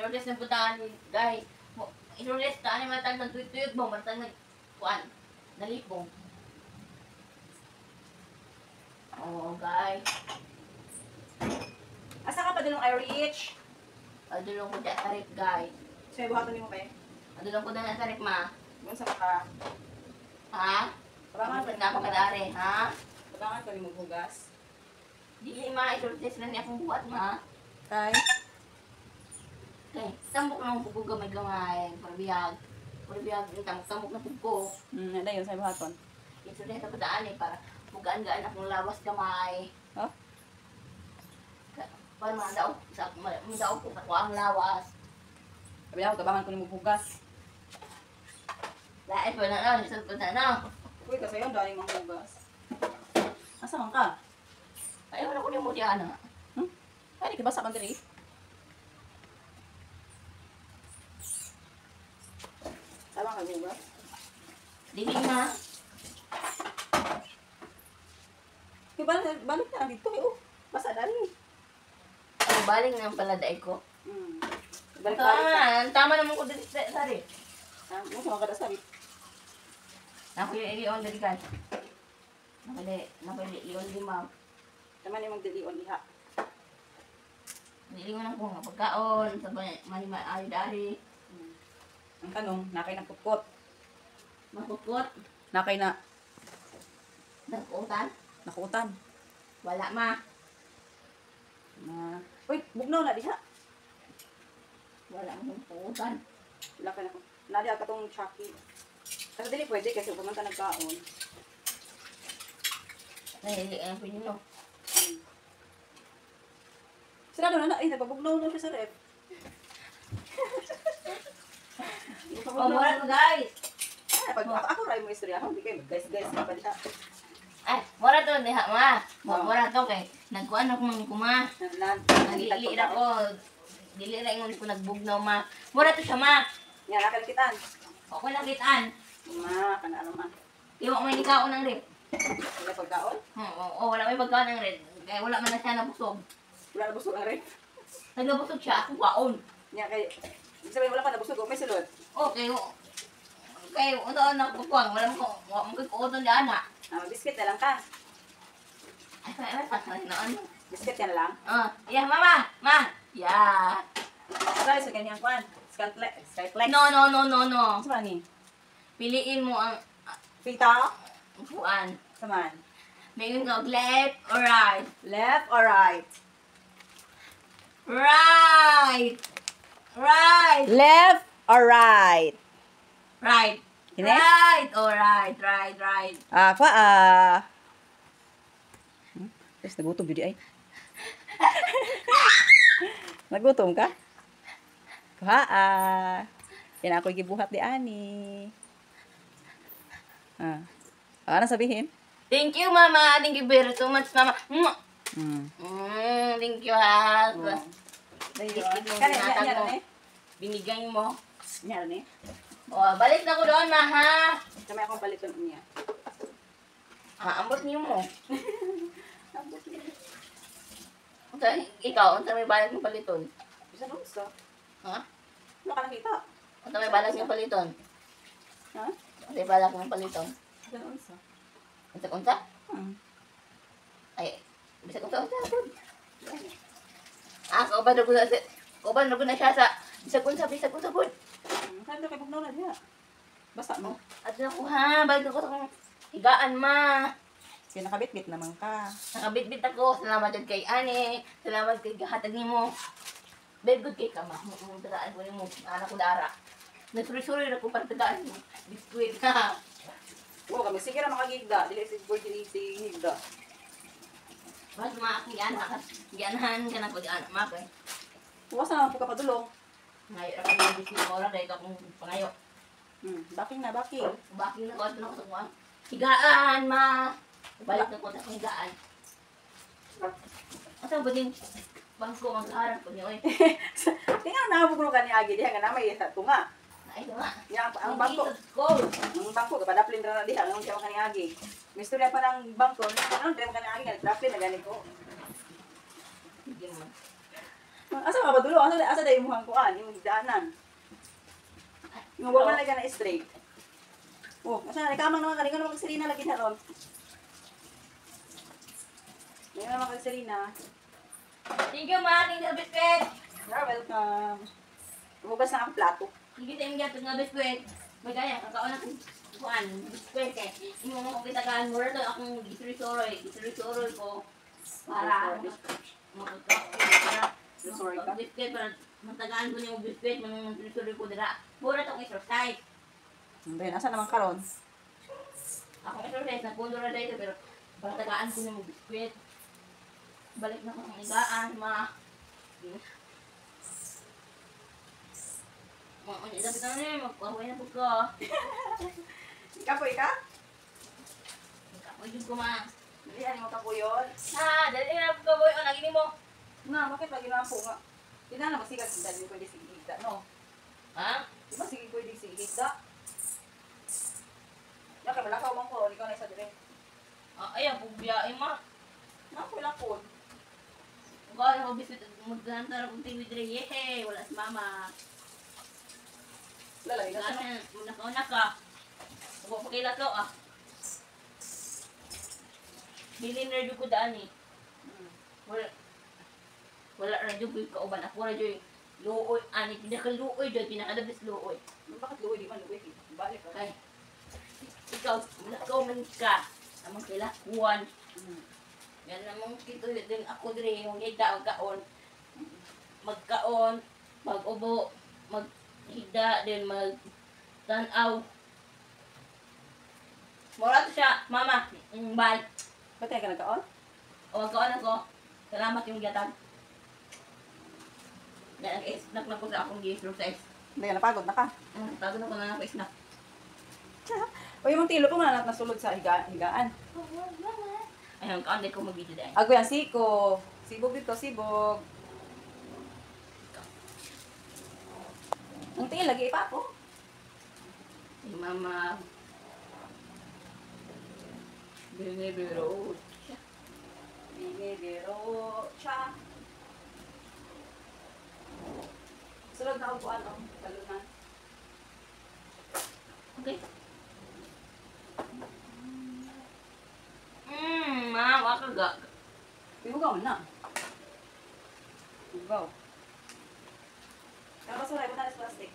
Inulis na puntaan ni guys. Inulis na ani matag ng tuyot-tuyot mo, matag ng kuan. Nalipong. Oh, guys. Asa ka pa din ng Irish? Adulong ko dyan tarik, guys. Sa'yo, buhatan mo kayo. Adulong ko na tarik, ma. Doon sa maka. Ha? Pabangan Bakit na pakadari, ha? Pabangan ko ni mong hugas. Di ma, inulis na niya akong buhat, ma. Kay? Okay, sambok na akong pugo gamay-gamay. Parabiyag. Parabiyag, sambok na pugo. Ano yun, sa'yo buhaton? Ito na ito padaan eh, para bugaan-gaan akong lawas gamay. Oh? Para madaog ko ako ang lawas. Sabi ako, kabangan ko ni mong hugas. Lahat pa na na, isang pa na na. Uy, kasi yun, dahil mong hugas. Asa man ka? Ayaw na ko yung mutya na. Ay, di kibasa man diri. Tama ka hugas? Dili na. Balik na dito, oh. Basa dali. Ang baling ng paladay ko. Balik. Tama naman ko dito sa rin. Mo sa kada sabi. Naku yung ilion dali kan. Napili ilion lima. Tama ni mong dili on diha. Nilingon ako nga pagkaon. Sabay, ay dari. Ang tanong, nakay ng kupkot. Makukot. Nakay na Nagkuutan. nakuutan. Wala ma. Uy, bugnaw na diha. Wala mo kuutan. Wala ka na. Nadiha ka tong Chucky. Kasi dili pwede kasi pagmanta nagkaon. Nahili ang pinino. Sira na, ay, nagpabugnaw na siya sa rep. Oh, mura ko guys. Pag ako ray mo istorya, hindi kayo guys ka pa diha. Ay, mura to diha ma. Mura to kay nagkuan ako man ko ma. Nagili ra ko. Dili ra ingon ko nagbugnaw ma. Mura to siya ma. Nga nakalikitan. Ako nakitaan. Ma, kana ano man. Iwa may nikaon ng rip. Wala pagkaon? Oo, wala may pagkaon ng rip. Kaya wala man na siya nabusog. Wala na busog ang rep. Nagbusog siya ako waon. Nga kay sabi wala pa nabusog, may sulod. Okay, kay unta na kukuang wala mo ko uton diyan na. Biscuit na lang ka. Ay, ay patay na ano. Biscuit ka na lang. Yeah, mama. Ma. Yeah. Try sa kanyang kwan. Skyflex. No. Saan ni? Piliin mo ang Pita? upuan. Saman. Mayroon ka left or right. Left or right? Right. Right. Left or right? Right. Kini? Right. Oh, right. Terus nagutom judi ay. Nagutom ka? Yan ako gibuhat di ani. Ano sabihin? Thank you, mama. Thank you very so much, mama. Thank you, ha. Binigay mo. Yan ni. Oh, balik na ko doon, ma, ha? Kami akong paliton niya. Ambot niyo mo. Ikaw, unta may balak ng paliton? Bisa dong sa. Ha? Wala ka nakita. Unta may balak ng paliton? Ha? Unta may balak ng paliton? Bisa dong sa. Unta? Ay, bisa unta. Kauban na ko na siya sa bisag unsa po. Saan kay bugnaw na diha? Basa mo. At ako ha, balik ako sa higaan, ma. Kaya nakabitbit naman ka. Nakabitbit ako. Salamat dyan kay Ani. Salamat kay gahatag ni mo. Very good kay ka, ma. Tagaan ko ni mo. Anak ko dara. Nagsuri-suri na ko para tagaan mo. Biskuit ka. Oo, kami sige na makagigda. Dili si Virgin si Higda. Mas maaking anak. Gianahan ka na ko di anak, ma. Huwasa naman po kapadulong. Ngayon ako ng biskuit ko lang dahil akong pangayo. Baking na, baking. Baking na ko. Ito na ko sa kuwan. Higaan, ma. Balik na ko sa higaan. Asa ba din? Bangko mag-harap ko niyo eh. Tingnan na bugno ka ni Agi diha nga na may tunga. Ay, ito nga. Ya ang bangko. Ang bangko kapadaplin ra na diha nang siya ka ni Agi. Misturya pa ng bangko, ano dire ka ni Agi nagdaplin na gani ko. Sige mo. Asa ka ba dulo? Asa dahil mo kuan, yung daanan. Yung wawan na ka na straight. Oh, asa na, ikamang naman ka. Hindi ko naman kag Serena lagi na ron. Hindi ko naman kag Serena. Thank you, ma. Thank you, biskwit. You're welcome. Umugas na akong plato. Thank you, thank you, nga biskwit. Magaya, kakaon akong kuan, biskwit eh. Yung mga kitagaan mo rin, akong gisuri-soroy ko. Para Sorry ka. biskwit, para matagaan ko yung biskwit, manong gisuri ko dira. Mura itong exercise. Ben, asa naman karon? Akong exercise, nagpundo na dito, pero para tagaan ko yung biskwit. Balik na ko ng higaan, ma. Dapat na rin, magpahuwi na po ko. Kapoy ka? Kapoy yun ko, ma. Hindi, ano mo kapoyon? Ha, dali na po kapoy. O, nagini mo. Na, bakit lagi na po nga? Hindi na masigat kung dahil pwede sigigda, no? Ha? Di ba sige pwede sigigda? Yaka, malakaw man ko, ikaw na isa dire. Ayan, pagbiyain, ma. Naku, lakon. Kaya ako biscuit, magdantar akong TV dire. Yehey, wala si mama. Lalagay na siya. Kasi, una ka. Huwag pakila to, ah. Bilin na rin ko daan, eh. Wala na dyan ko kauban. Ako na dyan luoy. Ani, pinakaluoy dyan. Pinakadabis luoy. Bakit luwi? Di man luwi. Balik ka. Kaya, ikaw man ka. Amang kilakuan. Yan namang kito din ako din. Yung kaon. Magkaon. Mag-ubo. Maghida. Then mag-tanaw. Mura to siya. Mama. Bye. Ba't tayo ka nagkaon? O, magkaon ako. Salamat yung gatag. Yan, nag-snack na ko sa akong exercise. Hindi ka napagod na ka. Tago na ko na ako snack. O yung tilo po nga nasulod sa higaan. Ayun, kaon din ko mag-video dahil. Ako yan, siko. Sibog dito, sibog. Ang tiil, lagi pa ako. Si mama. Binibiro. Binibiro siya. Sulod na ako po ano, talunan. Okay. Wakaga. Pihugaw na. Pihugaw. Tapos wala, iba tayo sa plastic.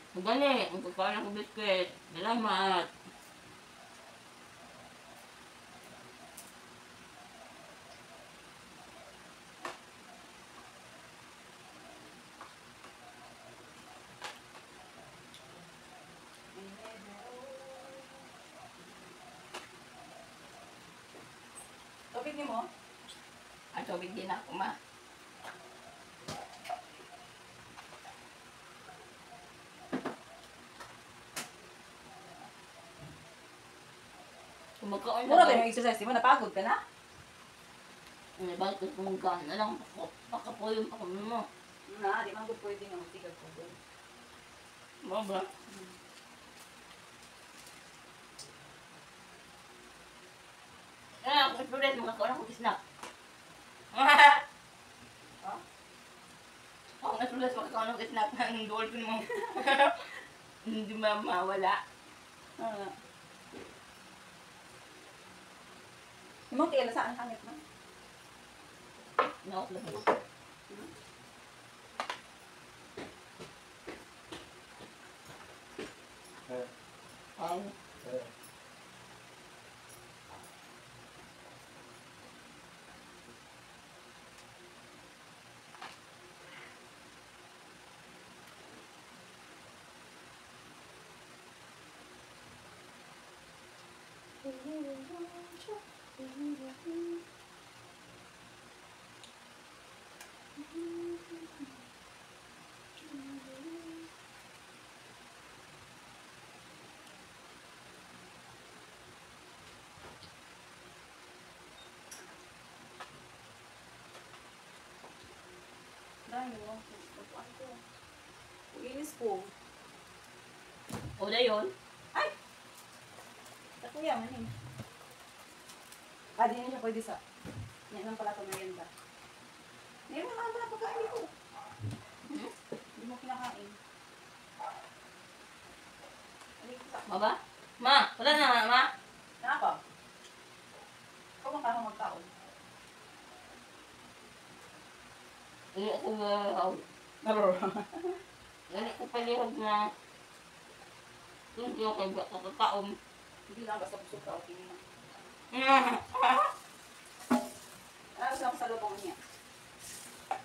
Magani, ang kakain ako biscuit. Salamat. Tubig niyo mo? Ang tubig din ako, ma. Kumakaon Mura na tayo yung exercise, di ba? Napagod ka na? Bakit ko kumakaon na lang. Pakapoy yung ako mo. Na, di man good pwede nga magtigag ko doon. Mabra. Ako student, makakaon ako snack. Ha? Ako na student, makakaon ako snack. Ang dolphin mo. Hindi mawala. Yung mga tiil, saan hangit na? Naot lang ako. Ay. tayo. Pagkuhan ko. Inis ko. O na yun. Ay! Sa kuya man eh. Ah, di na siya pwede sa... Yan lang pala ito merienda. Ngayon mo naman pala pagkain ko. Hmm? Hindi mo kinakain. Alin ko sa... Baba? Ma, wala na, ma. Nakapa? Ikaw ang karang magkaon. Hindi ko palihog. Naroro. Hindi ko palihog na. Hindi ko kakakaon. Hindi lang basta gusto ka. Okay na. Ano sa salubong niya?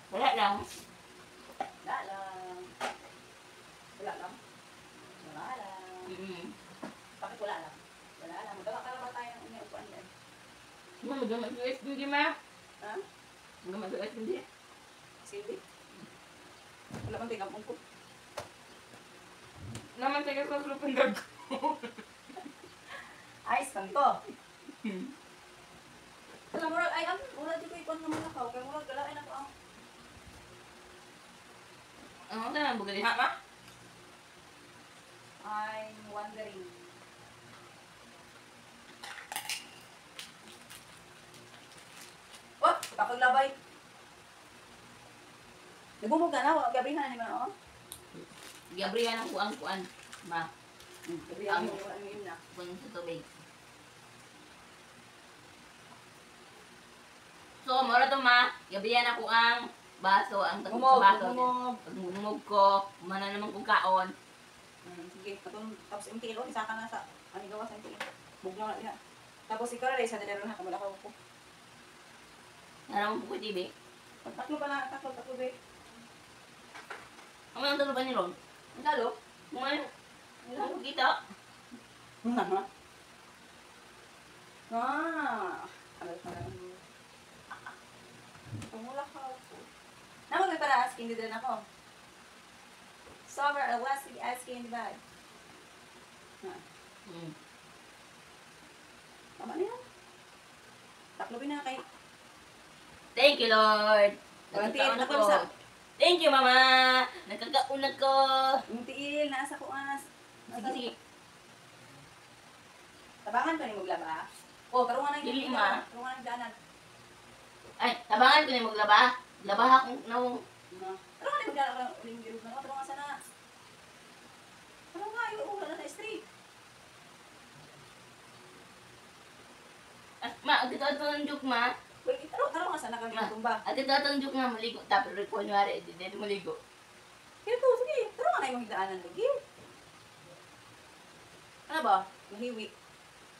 Wala lang. Wala lang. Wala lang. Wala lang. Bakit wala lang? Wala lang. Magkakala ba tayo ng umiupuan yan? Magamat yung SPG, ma. Ha? Magamat yung SPG. Silbi? Wala bang tingapon ko? Naman tayo sa lupang gag. Ayos lang to. Alam mo, ay, murag di ko ikon naman ako. Kaya murag galain ako ang... Ano na lang bugali, ha, ma? I'm wondering. What? Kapaglabay. Nagumog ka na, gabi na naman ako. Gabriel ang kuan-kuan. Ma, Gabi ang yun na. kuan sa tubig. So, mura to, ma. Gabriel ako ang baso, ang tagod sa baso. Pag mumog ko, umana naman kong kaon. Sige, tapos yung kilo, isa ka na sa, ano gawa sa yung kilo. Bugnaw na diha. Tapos ikaw na rin sa dalaro na, kamula ka ko. Naramang po ko, TV. Tatlo pa na, tatlo, be. Ang mga talo ba ni Ron? Ang talo? Mga ano? Ang talo kita. Ha? Ano pa na? Kamula ka ako. Namagay para asking din ako. Summer, elastic asking bag. Tama na yan. Tatlo na kay... Thank you, Lord. Walang Nagkakaon tiil, ako. Thank you, Mama. Nagkakaon ako. Yung tiil, nasa ko as. Sige, sige. Tabangan pa ni maglaba. O, tarungan na Dili, yung ma. tarungan ng danan. Ay, tabangan ko na maglaba. Labaha kong naong. Tarungan na yung danan. Uling girog na. Tarungan sana. Tarungan, yung wala na street. Ma, agad ito ng joke, ma. Wait, tarungan sana kami Ma, ng tumba. agad ito ng joke nga maligo. Tapos, kunyari, hindi maligo. Kaya to, sige. Tarungan na yung higdaanan lagi. Ano ba? Mahiwi.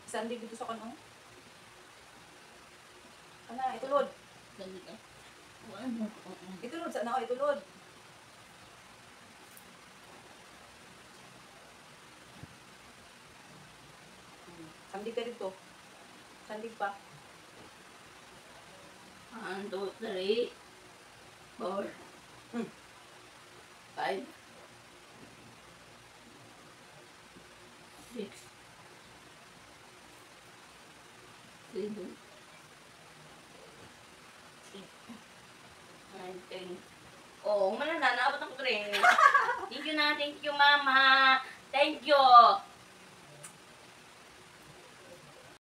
Isang dito sa kanong. Ano, itulod. Ganito. Itulod sa nako, itulod. Sandig ka dito. Sandig pa. 1, 2, 3, 4, 5, 6, 7, 8, 9, 10. Oh, manananaabot ako rin. Thank you na, thank you, Mama. Thank you.